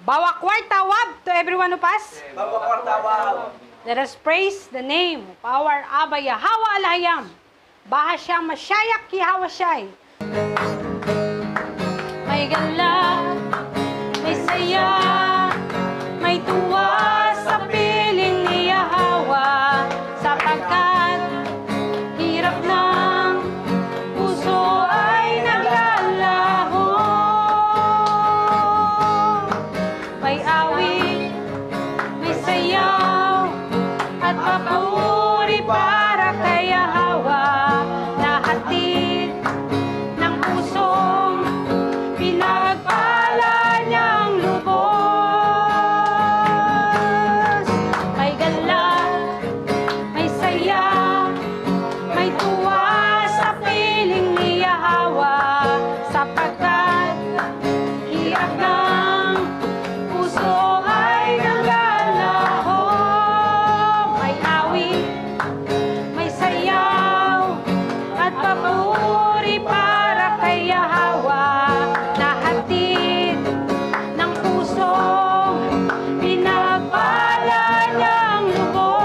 Bawa kwartawab to everyone who pass. Bawa kwartawab. Let us praise the name of our Abba Yahweh Alhayam. Bahasya masyayak Yahweh. May gala, may saya, may tuwa sa piling ni Yahweh, sapagkat hirap ng puso ay naglalaho. May awit, may sayaw, at papuri para kay Yahweh, na hatid ng pusong pinagpala niyang lubos. May gala, may saya, may tuwa sa piling ni Yahweh, sapagkat hirap ng puso ay naglalaho. May awit, may sayaw, at papuri para kay Yahweh, na hatid ng pusong pinagpala niyang lubos.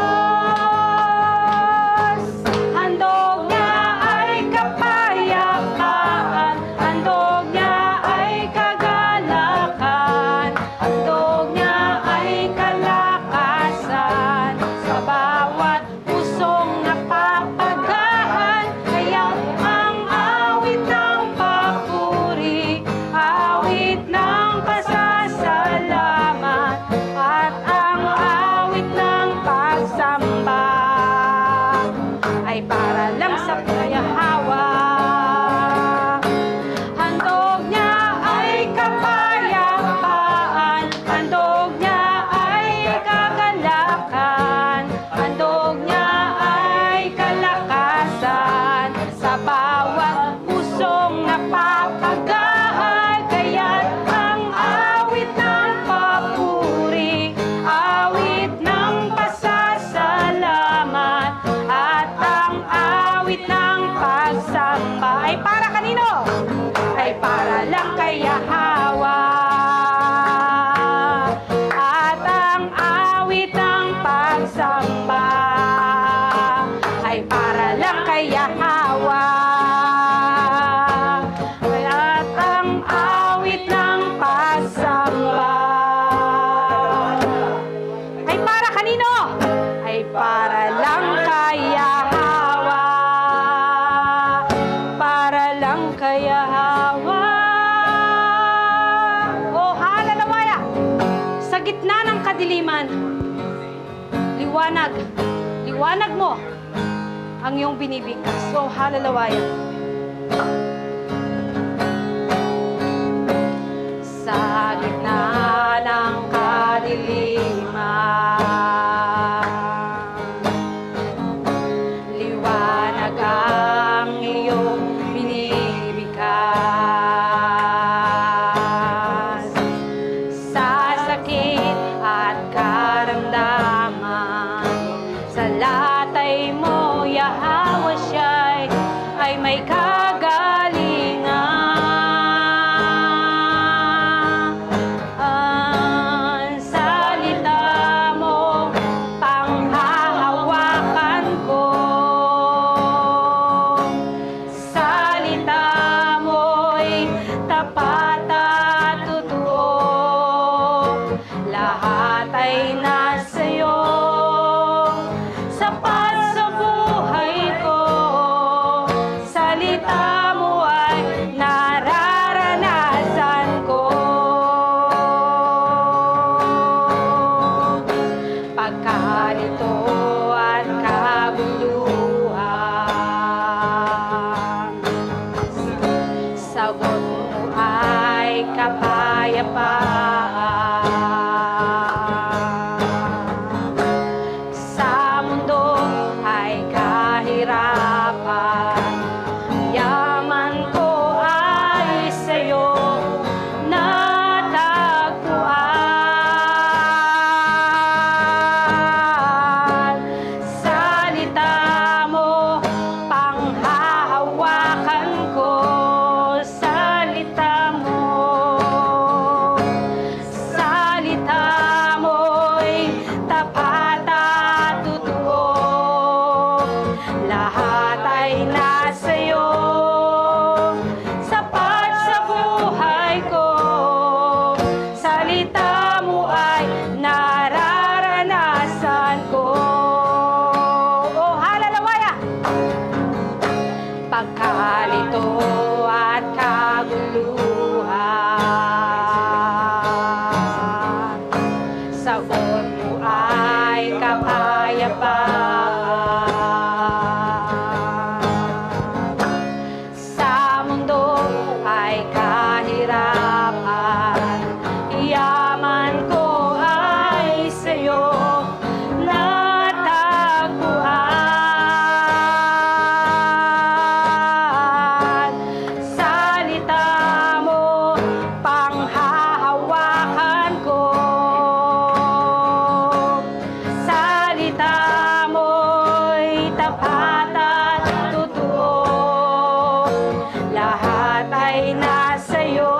Handog niya ay kapayapaan, handog niya ay kagalakan, handog niya ay kalakasan sa bawat pusong napapagahan. Kaya ang awit ng papuri, awit ng pasasalamat, at ang awit ng pagsamba ay para lang sa Yahweh. Handog niya ay kapayapaan, handog niya ay kagalakan, handog niya ay kalakasan sa bawat pusong napapagahan. Kaya't ang awit ng papuri, awit ng pasasalamat, at ang awit ng pagsamba ay para kanino? Ay para lang kay Yahweh. At ang awit ng pagsamba ay para lang kay Yahweh. At ang awit ng pagsamba ay para kanino? Ay para lang kay Yahweh. Para lang kay Yahweh. Oh, hallelujah! Sa gitna ng kadiliman, liwanag, liwanag mo ang iyong binibigkas. Oh, hallelujah! Sa gitna ng kadiliman, liwanag ang iyong binibigkas. Sa sakit at karamdaman, sa latay mo, Yahweh, siya'y ay may kagalingan. Ang salita mo, panghahawakan ko. Salita mo'y tapat at totoo. Lahat ay nasa'yo, sapat sa buhay ko. Salita mo ay nararanasan ko. Pagkalito at kabuluhan, sagot mo ay kapayapaan. sagot mo ay kapayapaan. Sa mundo ay kahirapan, yaman ko ay sa'yo natagpuan. Salita mo, panghahawakan ko. Salita mo'y tapat at totoo. Lahat ay nasa'yo,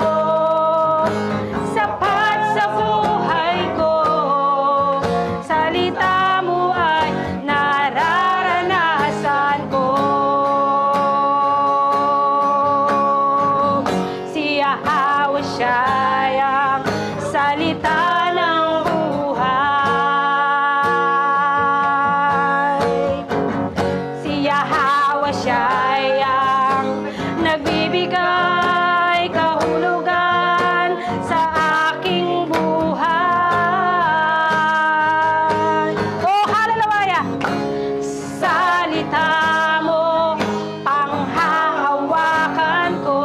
sapat sa buhay ko. Salita mo ay nararanasan ko. Si Yahweh siya'y ang salita ng buhay. Si Yahweh siya'y ang nagbibigay kahulugan sa aking buhay. Oh, hallelujah! Salita mo, panghahawakan ko.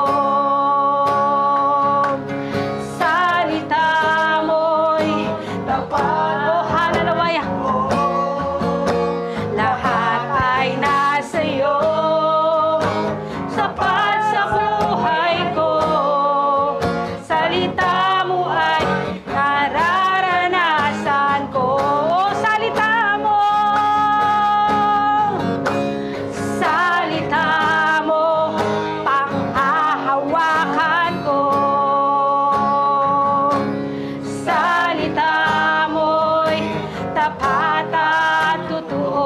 Salita mo'y tapat. Oh, hallelujah! Lahat ay nasa'yo, sapat sa buhay ko. Salita mo ay nararanasan ko. Oh, salita mo! Salita mo, panghahawakan ko. Salita mo'y tapat at totoo.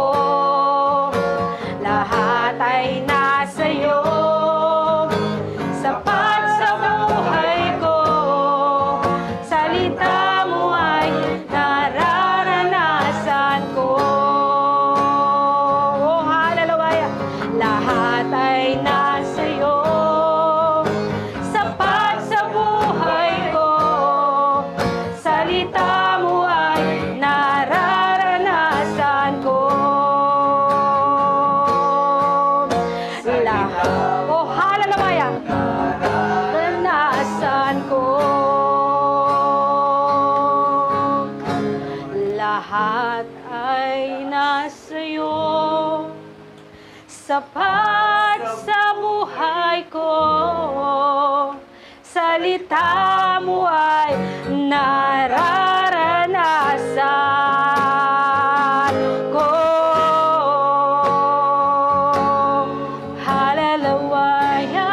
Lahat ay nasa'yo, sapat sa buhay ko. Salita mo ay nararanasan ko. Oh, hallelujah! Lahat ay nasa'yo, sapat sa buhay ko. Salita mo ay nararanasan ko. Oh, hallelujah! Nararanasan ko. Lahat ay nasa'yo, sapat sa buhay ko. Salita mo ay nararanasan ko. Hallelujah!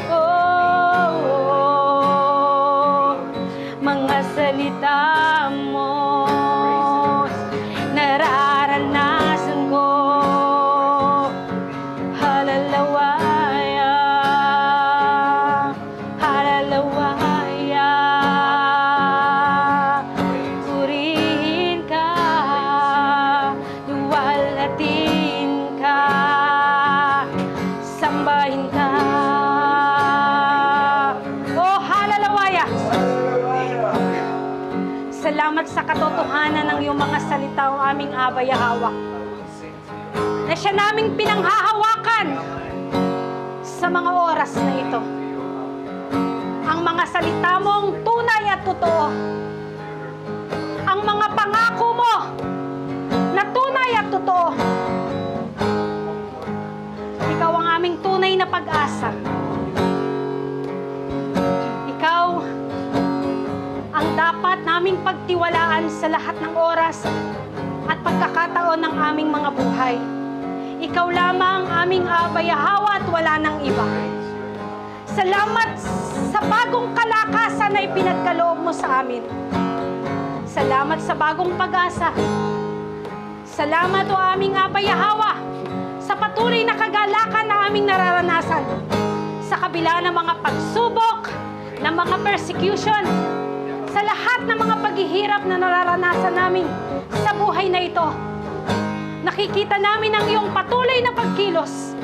Oh, mga salita mo, nararanasan ko. Hallelujah! Hallelujah! Purihin ka, luwalhatin ka, sambahin ka. Oh, hallelujah! Salamat sa katotohanan ng iyong mga salita, o aming Aba Yahweh, na siya naming pinanghahawakan sa mga oras na ito. Ang mga salita mong tunay at totoo, ang mga pangako mo na tunay at totoo. Ikaw ang aming tunay na pag-asa. Ikaw ang dapat naming pagtiwalaan sa lahat ng oras at pagkakataon ng aming mga buhay. Ikaw lamang aming Aba Yahweh at wala nang iba. Salamat sa bagong kalakasan na ipinagkaloob mo sa amin. Salamat sa bagong pag-asa. Salamat o aming Aba Yahweh sa patuloy na kagalakan na aming nararanasan sa kabila ng mga pagsubok, ng mga persecution, sa lahat ng mga paghihirap na nararanasan namin sa buhay na ito. Nakikita namin ang iyong patuloy na pagkilos,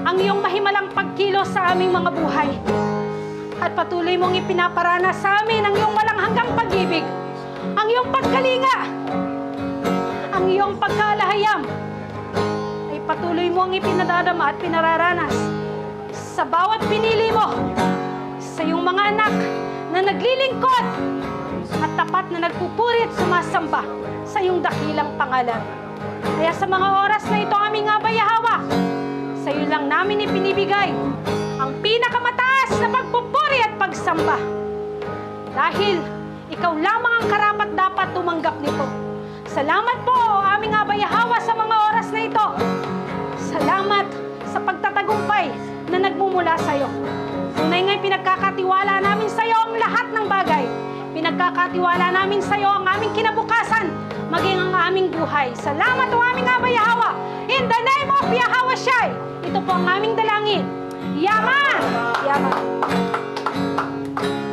ang iyong mahimalang pagkilos sa aming mga buhay. At patuloy mong ipinaparana sa amin ang iyong walang hanggang pag-ibig, ang iyong pagkalinga, ang iyong pagkalahayam, ay patuloy mo ang ipinadadama at pinararanas sa bawat pinili mo, sa iyong mga anak na naglilingkod at tapat na nagpupuri at sumasamba sa iyong dakilang pangalan. Kaya sa mga oras na ito, aming Abay Yahweh, sa iyo lang namin ipinibigay ang pinakamataas na pagpupuri at pagsamba. Dahil ikaw lamang ang karapat-dapat tumanggap nito. Salamat po, aming Abay Yahweh, sa mga oras na ito. Salamat sa pagtatagumpay na nagmumula sa iyo. Tunay nga'y pinagkakatiwala namin sa iyo ang lahat ng bagay. Pinagkakatiwala namin sa iyo ang aming kinabukasan, maging ang aming buhay. Salamat o aming Abay Yahweh. In the name of Yahweh Shai, ito po ang aming dalangin. Yaman! Yaman!